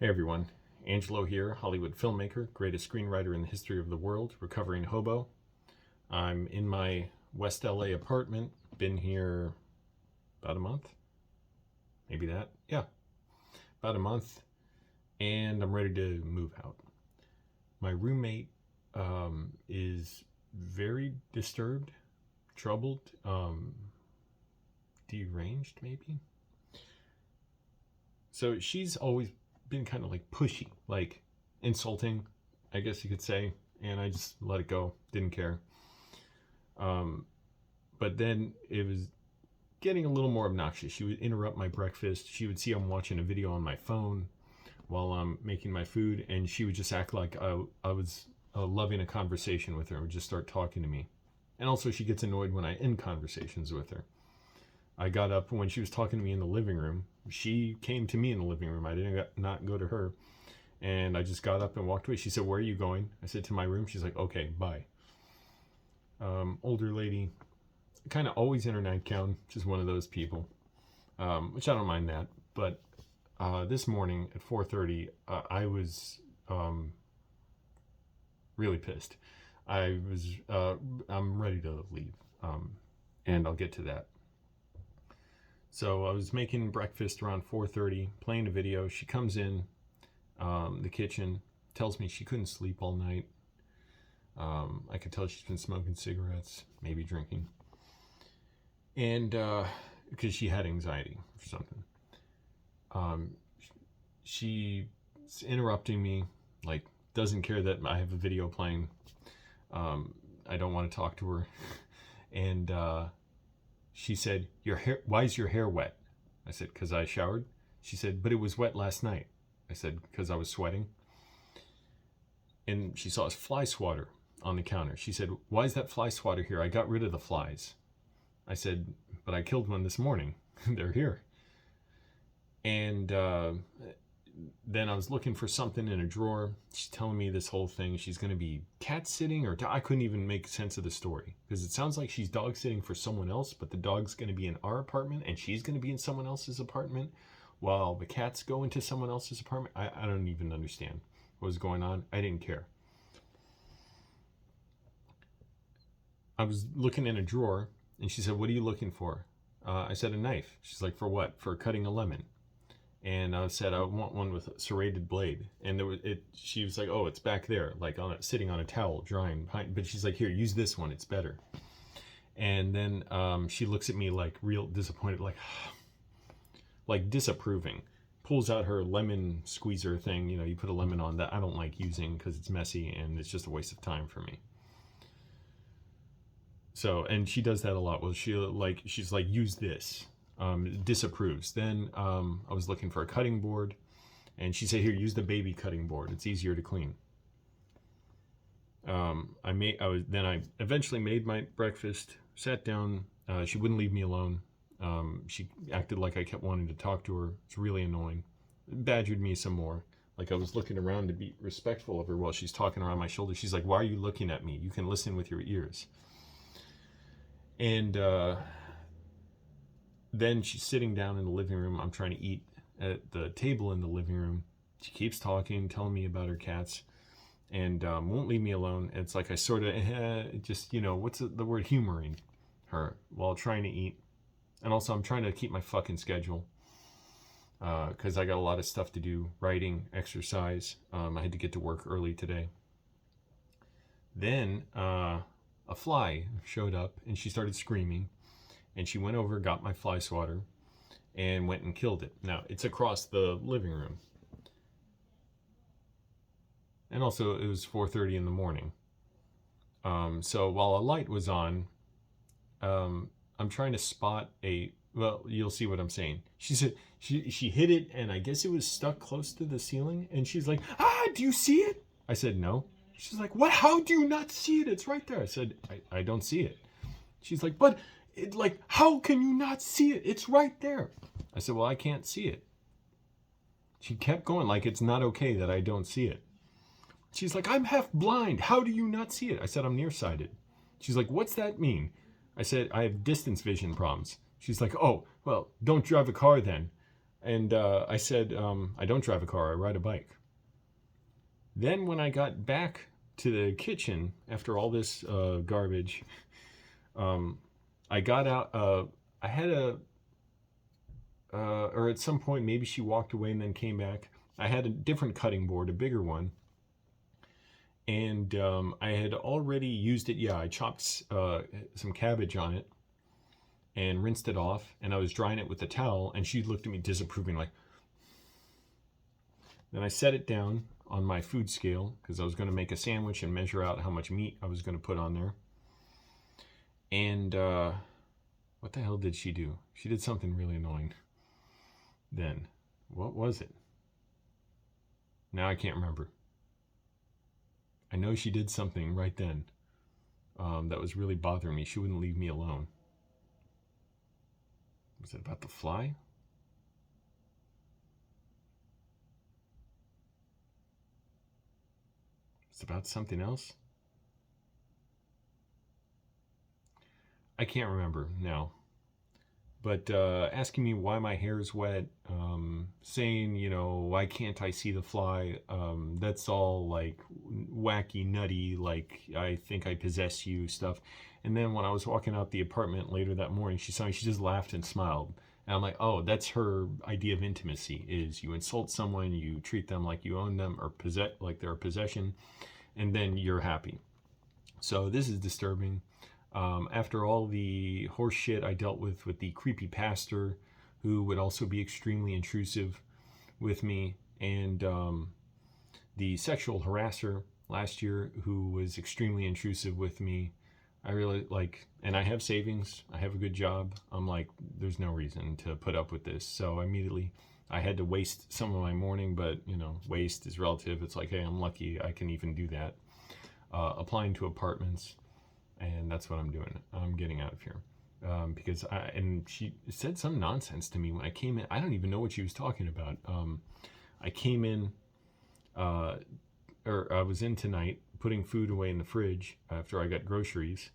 Hey everyone, Angelo here, Hollywood filmmaker, greatest screenwriter in the history of the world, recovering hobo. I'm in my West LA apartment, been here about a month, maybe that, yeah, about a month, and I'm ready to move out. My roommate is very disturbed, troubled, deranged maybe. So she's always been kind of like pushy, like insulting, I guess you could say, and I just let it go, didn't care. But then it was getting a little more obnoxious. She would interrupt my breakfast. She would see I'm watching a video on my phone while I'm making my food, and she would just act like I was loving a conversation with her and would just start talking to me. And also, she gets annoyed when I end conversations with her. I got up when she was talking to me in the living room. She came to me in the living room. I didn't not go to her. And I just got up and walked away. She said, "Where are you going?" I said, "To my room." She's like, "Okay, bye." Older lady, kind of always in her nightgown. Just one of those people, which I don't mind that. But this morning at 4:30, I was really pissed. I'm ready to leave, and I'll get to that. So I was making breakfast around 4:30, playing a video. She comes in the kitchen, tells me she couldn't sleep all night. I could tell she's been smoking cigarettes, maybe drinking, and because she had anxiety or something. She's interrupting me, like doesn't care that I have a video playing. I don't want to talk to her, and she said, "Your hair, why is your hair wet?" I said, "Because I showered." She said, "But it was wet last night." I said, "Because I was sweating." And she saw a fly swatter on the counter. She said, "Why is that fly swatter here? I got rid of the flies." I said, "But I killed one this morning." They're here. And then I was looking for something in a drawer. She's telling me this whole thing. She's going to be cat sitting, or I couldn't even make sense of the story because it sounds like she's dog sitting for someone else, but the dog's going to be in our apartment and she's going to be in someone else's apartment while the cats go into someone else's apartment. I don't even understand what was going on. I didn't care. I was looking in a drawer and she said, "What are you looking for?" I said, "A knife." She's like, "For what?" "For cutting a lemon." And I said, "I want one with a serrated blade." And she was like, "Oh, it's back there, like sitting on a towel, drying behind." But she's like, "Here, use this one. It's better." And then she looks at me like real disappointed, like disapproving. Pulls out her lemon squeezer thing. You know, you put a lemon on that I don't like using because it's messy and it's just a waste of time for me. So, and she does that a lot. Well, she's like, "Use this." Disapproves. Then I was looking for a cutting board, and she said, "Here, use the baby cutting board. It's easier to clean." I eventually made my breakfast, sat down. She wouldn't leave me alone. She acted like I kept wanting to talk to her. It's really annoying. Badgered me some more. Like I was looking around to be respectful of her while she's talking around my shoulder. She's like, "Why are you looking at me? You can listen with your ears." And then she's sitting down in the living room. I'm trying to eat at the table in the living room. She keeps talking, telling me about her cats, and won't leave me alone. It's like I sort of just, what's the word, humoring her while trying to eat. And also I'm trying to keep my fucking schedule because I got a lot of stuff to do, writing, exercise. I had to get to work early today. Then a fly showed up and she started screaming. And she went over, got my fly swatter, and went and killed it. Now, it's across the living room. And also, it was 4:30 in the morning. So while a light was on, I'm trying to spot well, you'll see what I'm saying. She said she hit it, and I guess it was stuck close to the ceiling. And she's like, "Ah, do you see it?" I said, "No." She's like, "What? How do you not see it? It's right there." I said, I don't see it. She's like, "But how can you not see it? It's right there." I said, "Well, I can't see it." She kept going like it's not okay that I don't see it. She's like, "I'm half blind. How do you not see it?" I said, "I'm nearsighted." She's like, "What's that mean?" I said, "I have distance vision problems." She's like, "Oh, well, don't drive a car then." And I said, I don't drive a car, I ride a bike. Then when I got back to the kitchen after all this garbage, um, I got out. I had or at some point, maybe she walked away and then came back. I had a different cutting board, a bigger one, and I had already used it. Yeah, I chopped some cabbage on it and rinsed it off, and I was drying it with a towel, and she looked at me disapproving, like. Then I set it down on my food scale because I was going to make a sandwich and measure out how much meat I was going to put on there. And what the hell did she do? She did something really annoying. Then, what was it? Now I can't remember. I know she did something right then that was really bothering me. She wouldn't leave me alone. Was it about the fly? It's about something else? I can't remember now. But asking me why my hair is wet, saying, why can't I see the fly? That's all like wacky, nutty, like I think I possess you stuff. And then when I was walking out the apartment later that morning, she saw me, she just laughed and smiled. And I'm like, oh, that's her idea of intimacy, is you insult someone, you treat them like you own them or like they're a possession, and then you're happy. So this is disturbing. After all the horse shit I dealt with the creepy pastor, who would also be extremely intrusive with me, and the sexual harasser last year, who was extremely intrusive with me, I really like, and I have savings, I have a good job. I'm like, there's no reason to put up with this. So immediately I had to waste some of my morning, but waste is relative. It's like, hey, I'm lucky I can even do that. Applying to apartments. And that's what I'm doing. I'm getting out of here. Because she said some nonsense to me when I came in. I don't even know what she was talking about. I came in, or I was in tonight putting food away in the fridge after I got groceries.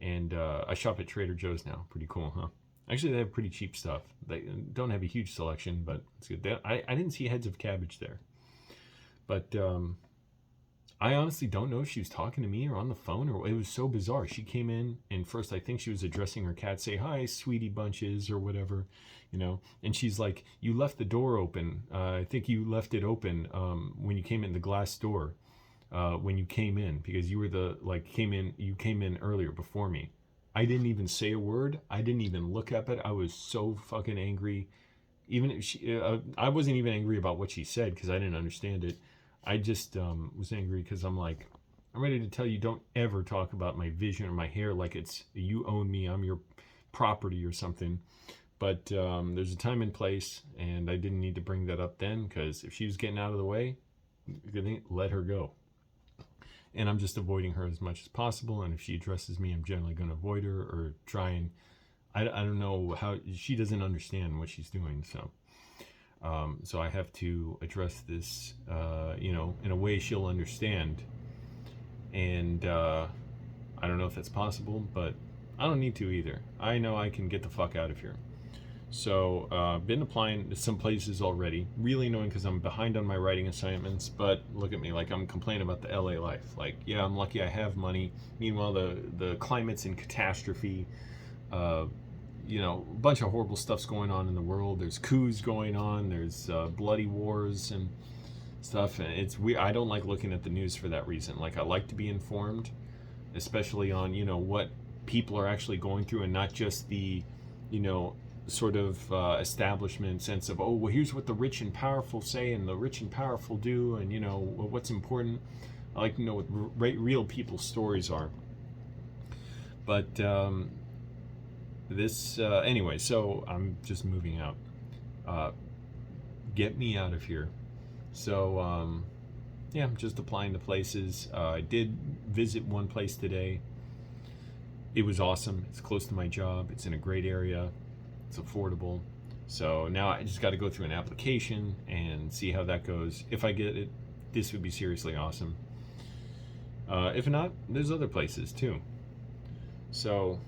And I shop at Trader Joe's now. Pretty cool, huh? Actually, they have pretty cheap stuff. They don't have a huge selection, but it's good. I didn't see heads of cabbage there. But I honestly don't know if she was talking to me or on the phone, or it was so bizarre. She came in, and first I think she was addressing her cat, say, hi, sweetie bunches, or whatever, and she's like, you left the door open. I think you left it open when you came in, the glass door, when you came in, because you were you came in earlier before me. I didn't even say a word. I didn't even look up it. I was so fucking angry. Even if I wasn't even angry about what she said because I didn't understand it. I just was angry because I'm like, I'm ready to tell you, don't ever talk about my vision or my hair like it's you own me, I'm your property or something. But there's a time and place, and I didn't need to bring that up then, because if she was getting out of the way, let her go. And I'm just avoiding her as much as possible. And if she addresses me, I'm generally going to avoid her or try and, I don't know how, she doesn't understand what she's doing, so. So I have to address this, in a way she'll understand. And I don't know if that's possible, but I don't need to either. I know I can get the fuck out of here. So been applying to some places already. Really annoying because I'm behind on my writing assignments, but look at me, like I'm complaining about the LA life. Like, yeah, I'm lucky I have money. Meanwhile, the climate's in catastrophe. A bunch of horrible stuff's going on in the world. There's coups going on. There's bloody wars and stuff. And it's weird. I don't like looking at the news for that reason. Like, I like to be informed, especially on, what people are actually going through, and not just the, sort of establishment sense of, oh, well, here's what the rich and powerful say and the rich and powerful do, and, what's important. I like to know what real people's stories are. But, anyway, so I'm just moving out. Get me out of here. So I'm just applying to places. I did visit one place today. It was awesome. It's close to my job. It's in a great area. It's affordable. So now I just got to go through an application and see how that goes. If I get it, this would be seriously awesome. If not, there's other places too. So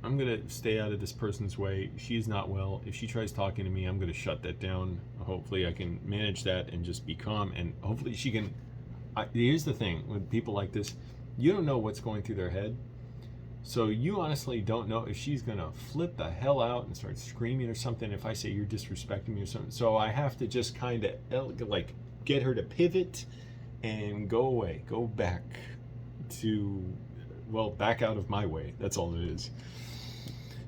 I'm going to stay out of this person's way. She is not well. If she tries talking to me, I'm going to shut that down. Hopefully I can manage that and just be calm, and hopefully she can. Here's the thing with people like this, you don't know what's going through their head. So you honestly don't know if she's going to flip the hell out and start screaming or something if I say you're disrespecting me or something. So I have to just kind of like get her to pivot and go away, go back to, well, back out of my way. That's all it is.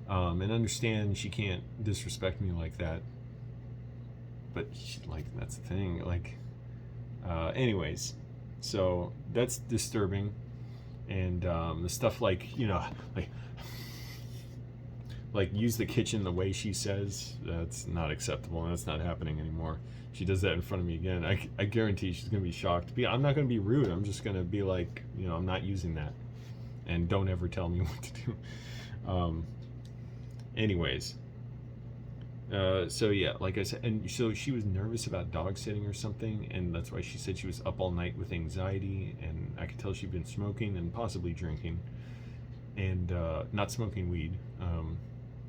And understand she can't disrespect me like that. But like, that's the thing. Like, anyways, so that's disturbing. And the stuff like, you know, like use the kitchen the way she says, that's not acceptable, and that's not happening anymore. She does that in front of me again, I guarantee she's going to be shocked. I'm not going to be rude. I'm just going to be like, you know, I'm not using that. And don't ever tell me what to do. Anyways. So yeah, like I said, and so she was nervous about dog sitting or something, and that's why she said she was up all night with anxiety, and I could tell she'd been smoking and possibly drinking, and not smoking weed,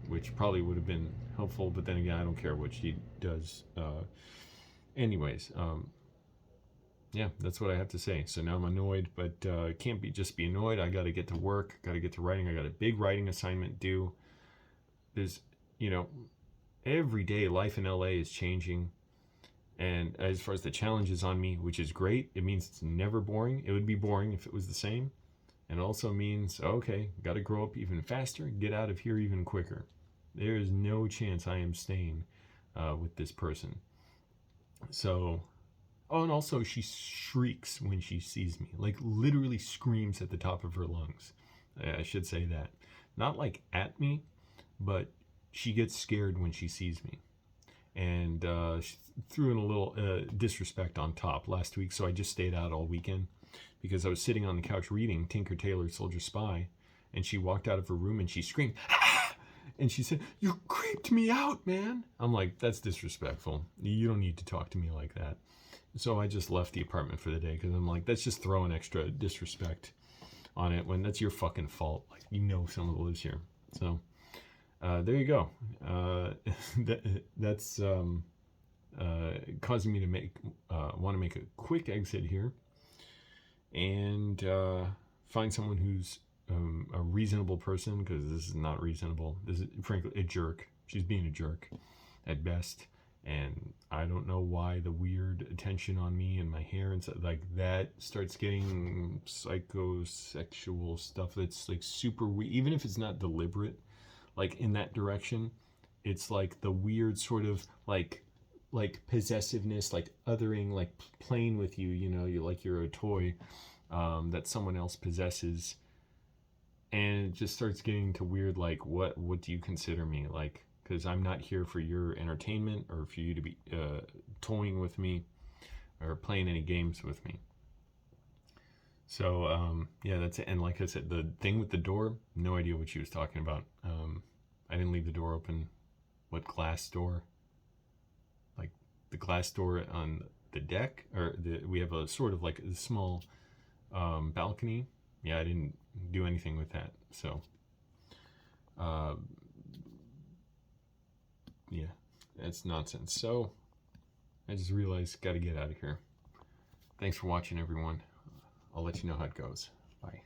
which probably would have been helpful, but then again, I don't care what she does. Anyways, yeah, that's what I have to say. So now I'm annoyed, but can't just be annoyed. I got to get to work, got to get to writing. I got a big writing assignment due. There's, you know, every day life in LA is changing, and as far as the challenges on me, which is great, it means it's never boring. It would be boring if it was the same. And it also means, okay, got to grow up even faster, get out of here even quicker. There is no chance I am staying with this person. So, oh, and also she shrieks when she sees me, like literally screams at the top of her lungs. I should say that. Not like at me, but she gets scared when she sees me. And she threw in a little disrespect on top last week, so I just stayed out all weekend because I was sitting on the couch reading Tinker Tailor Soldier Spy, and she walked out of her room and she screamed, "Ah!" And she said, "You creeped me out, man." I'm like, that's disrespectful. You don't need to talk to me like that. So I just left the apartment for the day because I'm like, that's just throwing extra disrespect on it when that's your fucking fault. Like, you know someone lives here. So there you go. That's causing me to want to make a quick exit here and find someone who's a reasonable person, because this is not reasonable. This is frankly a jerk. She's being a jerk at best, and I don't know why the weird attention on me and my hair and stuff like that starts getting psychosexual stuff that's like super weird, even if it's not deliberate. Like in that direction, it's like the weird sort of like possessiveness, like othering, like playing with you, you know, you're a toy that someone else possesses, and it just starts getting to weird, like what do you consider me, like, because I'm not here for your entertainment or for you to be toying with me or playing any games with me. So yeah, that's it. And like I said, the thing with the door, no idea what she was talking about. I didn't leave the door open. What glass door? Like the glass door on the deck, or we have a sort of like a small balcony. Yeah, I didn't do anything with that. So yeah, that's nonsense. So I just realized, got to get out of here. Thanks for watching, everyone. I'll let you know how it goes. Bye.